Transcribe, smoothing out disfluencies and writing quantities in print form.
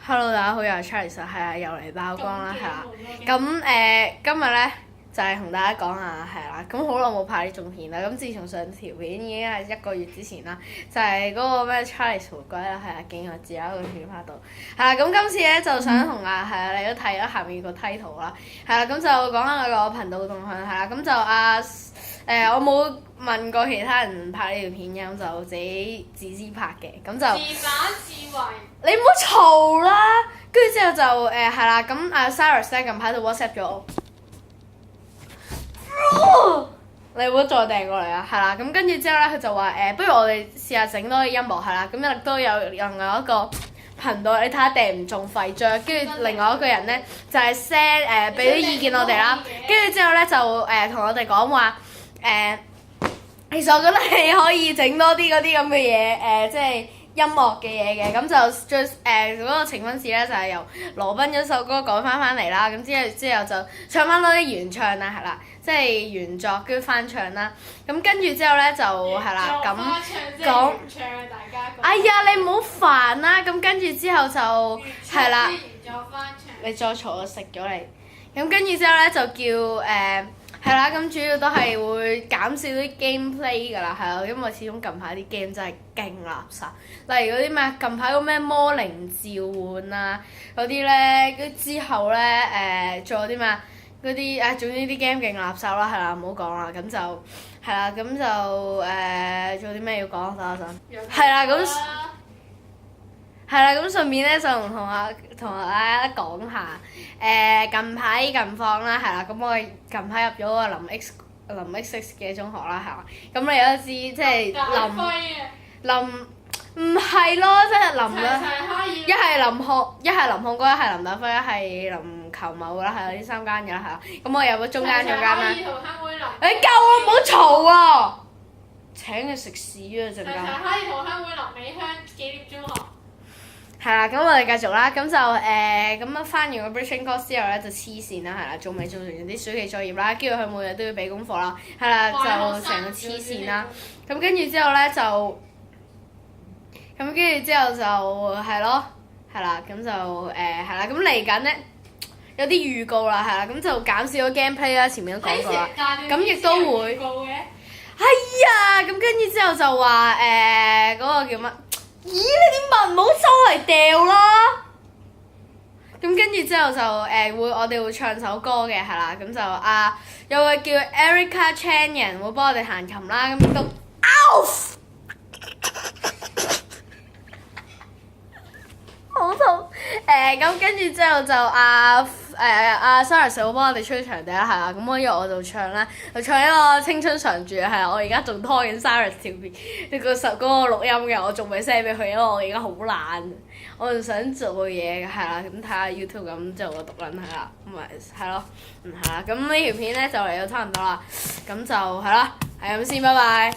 Hello，大家好，又係 Charles，係啊，又嚟爆光啦，係啦。咁今日咧就係同大家講下，係啦。咁好耐冇拍呢種片啦。咁自從上條片已經係1個月之前啦，就係嗰個咩 Charles 回歸啦，係啊，勁我自己個片拍到。係啦，咁今次咧就想同你都睇咗下面個 title 啦，係啦，咁就講下我個頻道動向係啦，咁就我冇問過其他人拍呢條片嘅，咁就自己自拍嘅，咁就自把自為。你唔好嘈啦！跟住之後就係啦，咁Cyrus 咧近排就 WhatsApp 咗我，你唔好再掟過嚟啊！係啦，咁跟住之後咧，佢就話不如我哋試下整多啲音樂係啦，咁亦都有另外一個頻道，你睇下掟唔中廢章，跟住另外一個人咧就係 send 俾啲意見我哋啦，跟住之後咧就同我哋講話其實我覺得你可以整多啲嗰啲咁嘅嘢即係音樂嘅嘢嘅，咁就最嗰個情分詞咧就係由羅賓嗰首歌改翻嚟啦，咁之後就唱翻多啲原唱啦，係啦，即係原作跟住翻唱啦，咁跟住之後咧就係啦咁講，哎呀你唔好煩啦，咁跟住之後就係啦，你再嘈我食咗你，咁跟住之後咧就叫係啦，咁主要都係會減少啲 gameplay 㗎啦，係啊，因為始終近排啲 game 真係勁垃圾，例如嗰啲咩近排嗰咩魔靈召喚啊嗰啲咧，跟之後咧仲有啲咩嗰啲總之啲 game 勁垃圾啦，係啦，唔好講啦，咁就係啦，咁就仲有啲咩要講？等一陣，係啦，咁。係啦，咁順便咧就同大家講下近排近況啦，係啦，咁我近排入咗個林 X 嘅中學啦，係嘛，咁你都知即係林唔係咯，即係林啦，一係林漢哥，一係林大輝，一係林球某啦，係啦，呢3間嘅啦，係啦，咁我入咗中間啦。你夠啊！唔好嘈啊！請你食屎啊！陣間。可以同鄉會林美香紀念中學。係啦，咁我哋繼續啦，咁就咁啊翻完個 breaching course 之後咧就黐線啦，係啦，仲未做完啲暑期作業啦，跟住佢每日都要俾功課啦，係啦，就成個黐線啦，咁跟住之後咧就，咁跟住之後就係咯，係啦，咁就係啦，咁嚟緊咧有啲預告啦，係啦，咁就減少咗 gameplay 啦，前面都講過啦，咁亦都會，係啊，咁跟住之後就話嗰個叫乜？咦！你啲文唔好周圍掉啦！咁跟住之後就我哋會唱首歌嘅，係啦，咁就有個叫 Erica Chan 嘅人會幫我哋彈琴啦，咁亦都好痛！咁跟住之後就Cyrus 會幫我哋吹場地啦，係啦，咁我就唱啦，就唱一個青春常駐，係啦，我而家仲拖緊 Cyrus 條片，嗰個錄音嘅，我仲未 send 俾佢，因為我而家好懶，我仲想做嘢，係啦，咁睇下 YouTube 咁就我讀緊係啦，咁咪係咯，係啦，咁呢條片咧就嚟到差唔多啦，咁就係啦，係咁先，拜拜。